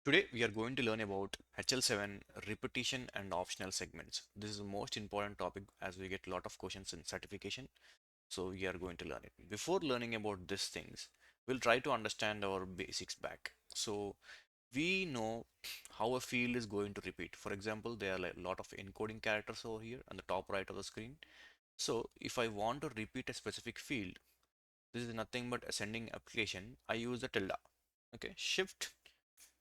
Today we are going to learn about HL7 repetition and optional segments. This is the most important topic as we get a lot of questions in certification. So we are going to learn it. Before learning about these things, we'll try to understand our basics back. So we know how a field is going to repeat. For example, there are like a lot of encoding characters over here on the top right of the screen. So if I want to repeat a specific field, this is nothing but a sending application. I use the tilde. Okay, shift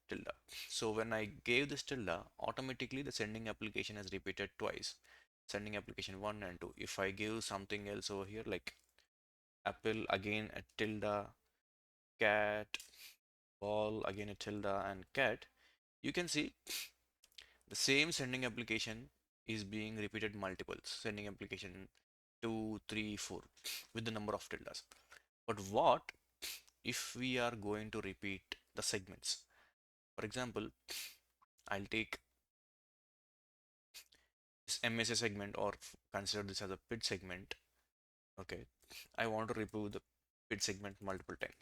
tilde. So when I gave this tilde, automatically the sending application has repeated twice. Sending application 1 and 2. If I give something else over here like apple, again a tilde, cat, ball, again a tilde and cat, you can see the same sending application is being repeated multiples. Sending application 2, 3, 4 with the number of tildes. But what if we are going to repeat the segments? For example, I'll take this MSA segment or consider this as a PID segment. Okay, I want to remove the PID segment multiple times.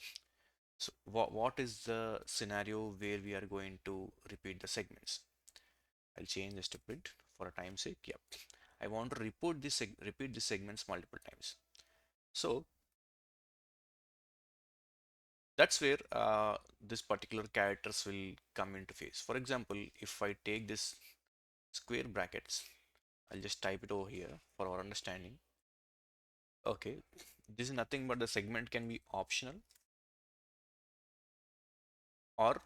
So what is the scenario where we are going to repeat the segments? I'll change this to PID for a time sake. Yep. I want to repeat these segments multiple times. So that's where this particular characters will come into phase. For example, if I take this square brackets, I'll just type it over here for our understanding. Okay, this is nothing but the segment can be optional or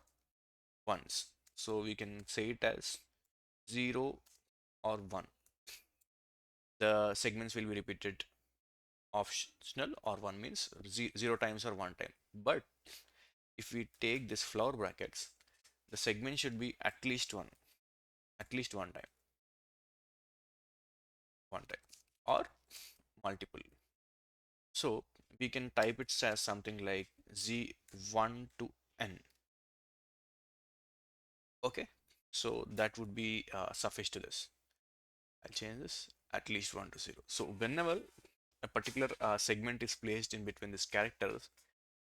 ones. So we can say it as 0 or 1. The segments will be repeated optional or 1 means 0 times or 1 time. But if we take this flower brackets, the segment should be at least one time or multiple. So we can type it as something like Z1 to N. Okay, so that would be suffice to this. I'll change this at least 1 to 0. So whenever a particular segment is placed in between these characters,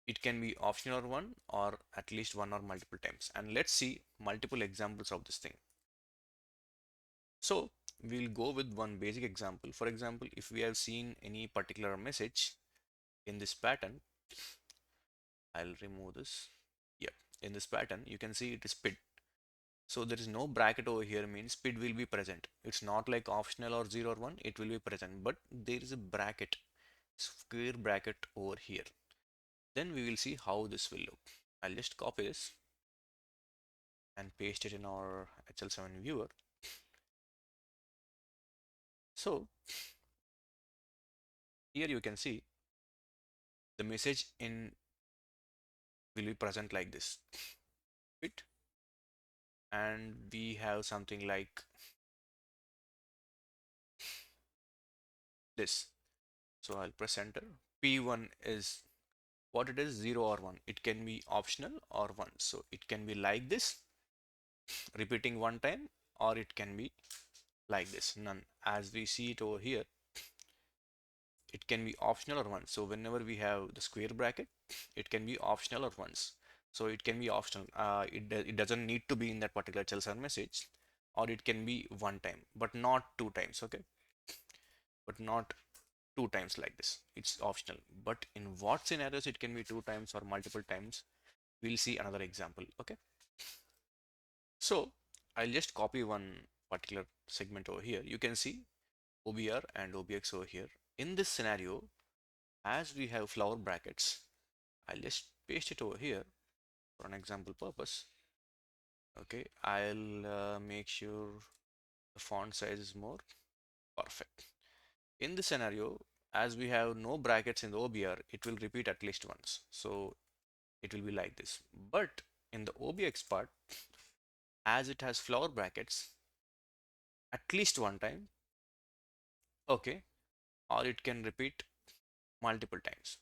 it can be optional or one or at least one or multiple times. And let's see multiple examples of this thing. So we'll go with one basic example. For example, if we have seen any particular message in this pattern, I'll remove this. Yep, in this pattern, you can see it is PID. So there is no bracket over here means PID will be present. It's not like optional or 0 or 1, it will be present, but there is a bracket, square bracket over here. Then we will see how this will look. I'll just copy this and paste it in our HL7 viewer. So here you can see the message in will be present like this. It and we have something like this. So I'll press enter. P1 is what it is, 0 or 1. It can be optional or 1. So it can be like this, repeating one time, or it can be like this, none. As we see it over here, it can be optional or one. So whenever we have the square bracket, it can be optional or once. So it can be optional. It doesn't need to be in that particular HL7 message, or it can be one time, but not two times. Okay, but not two times like this. It's optional. But in what scenarios it can be two times or multiple times? We'll see another example. Okay. So I'll just copy one particular segment over here. You can see OBR and OBX over here. In this scenario, as we have flower brackets, I'll just paste it over here for an example purpose. Okay, I'll make sure the font size is more perfect. In this scenario, as we have no brackets in the OBR, it will repeat at least once. So it will be like this. But in the OBX part, as it has flower brackets, at least one time, okay, or it can repeat multiple times.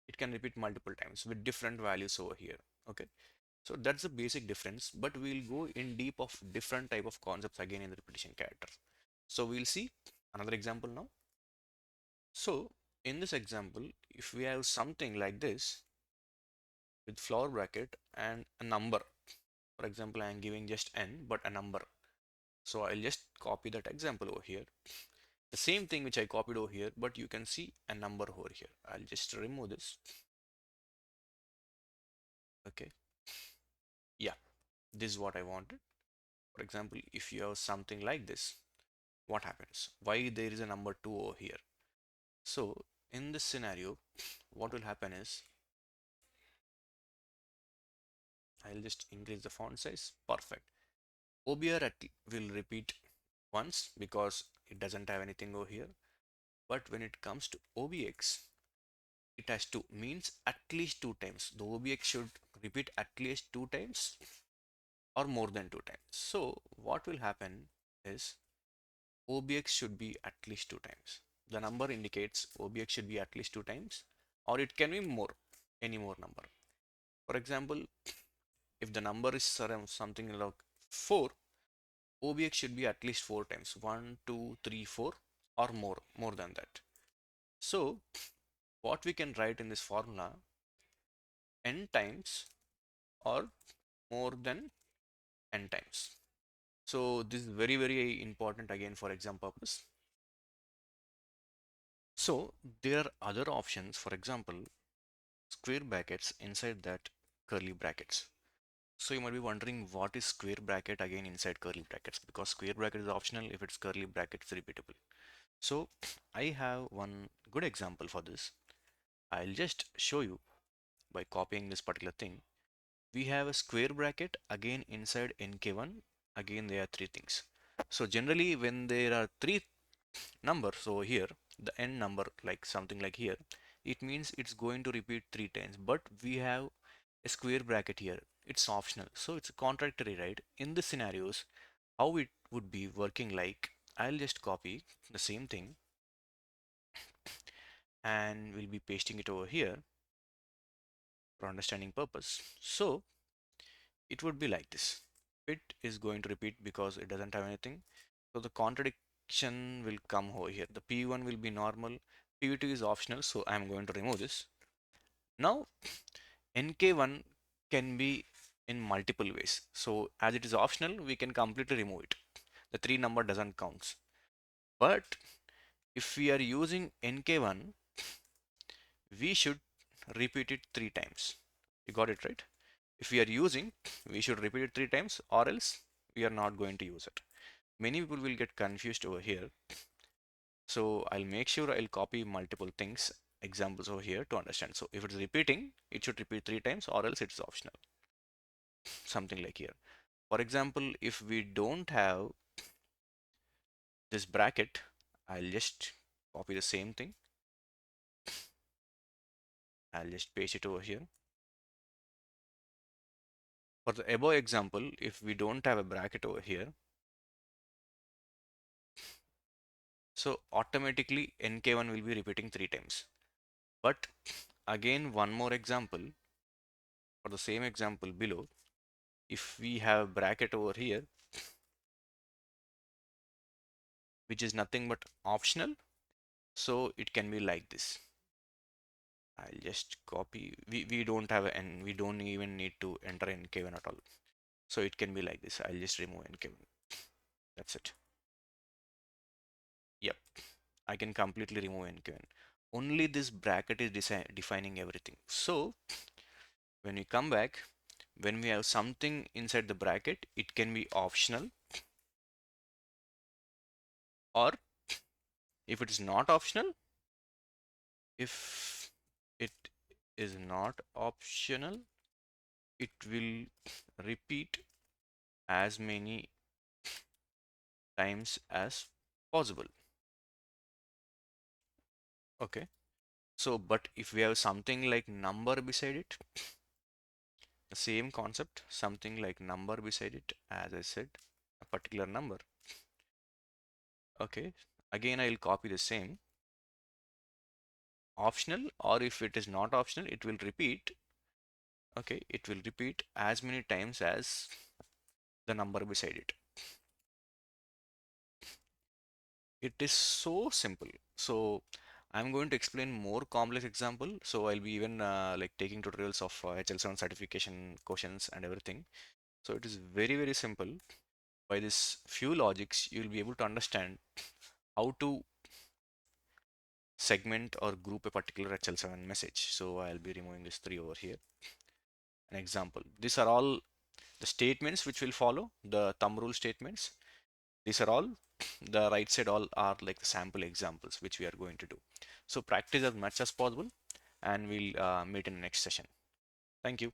It can repeat multiple times with different values over here. Okay, so that's the basic difference, but we'll go in deep of different type of concepts again in the repetition character. So we'll see another example now. So in this example, if we have something like this, with flower bracket and a number. For example, I am giving just n, but a number. So I'll just copy that example over here. The same thing which I copied over here, but you can see a number over here. I'll just remove this. Okay. Yeah, this is what I wanted. For example, if you have something like this, what happens? Why there is a number 2 over here? So in this scenario, what will happen is I'll just increase the font size. Perfect. OBR will repeat once because it doesn't have anything over here. But when it comes to OBX, it has to means at least 2 times. The OBX should repeat at least 2 times or more than 2 times. So what will happen is OBX should be at least 2 times. The number indicates OBX should be at least 2 times, or it can be more, any more number. For example, if the number is around something like 4, OBX should be at least 4 times. 1, 2, 3, 4, or more than that. So what we can write in this formula, n times or more than n times. So this is very important again for exam purpose. So there are other options, for example, square brackets inside that curly brackets. So you might be wondering what is square bracket again inside curly brackets, because square bracket is optional. If it's curly bracket, it's repeatable. So I have one good example for this. I'll just show you by copying this particular thing. We have a square bracket again inside nk1. Again, there are three things. So generally when there are three numbers over here, the n number, like something like here, it means it's going to repeat 3 times. But we have a square bracket here. It's optional. So it's contradictory, right? In the scenarios, how it would be working like, I'll just copy the same thing and we'll be pasting it over here for understanding purpose. So it would be like this. It is going to repeat because it doesn't have anything. So the contradiction will come over here. The P1 will be normal. P2 is optional. So I'm going to remove this. Now NK1 can be in multiple ways. So as it is optional, we can completely remove it. The 3 number doesn't count. But if we are using NK1, we should repeat it 3 times. You got it right? If we are using, we should repeat it 3 times, or else we are not going to use it. Many people will get confused over here. So I'll make sure I'll copy multiple things, examples over here to understand. So if it's repeating, it should repeat 3 times, or else it's optional. Something like here. For example, if we don't have this bracket, I'll just copy the same thing. I'll just paste it over here. For the above example, if we don't have a bracket over here, so automatically nk1 will be repeating 3 times. But again, one more example, for the same example below, if we have bracket over here, which is nothing but optional, so it can be like this. I'll just copy. We don't have n. We don't even need to enter nk1 at all. So it can be like this. I'll just remove nk1. That's it. Yep. I can completely remove nk1. Only this bracket is defining everything. So when we come back, when we have something inside the bracket, it can be optional, or if it is not optional, if it is not optional, it will repeat as many times as possible. Okay. So, but if we have something like number beside it, the same concept, something like number beside it, as I said, a particular number. Okay. Again, I'll copy the same optional, or if it is not optional, it will repeat. Okay. It will repeat as many times as the number beside it. It is so simple. So I'm going to explain more complex example. So I'll be even like taking tutorials of HL7 certification questions and everything. So it is very, very simple. By this few logics, you'll be able to understand how to segment or group a particular HL7 message. So I'll be removing this 3 over here. An example. These are all the statements which will follow, the thumb rule statements. These are all, the right side all are like the sample examples which we are going to do. So practice as much as possible and we'll meet in the next session. Thank you.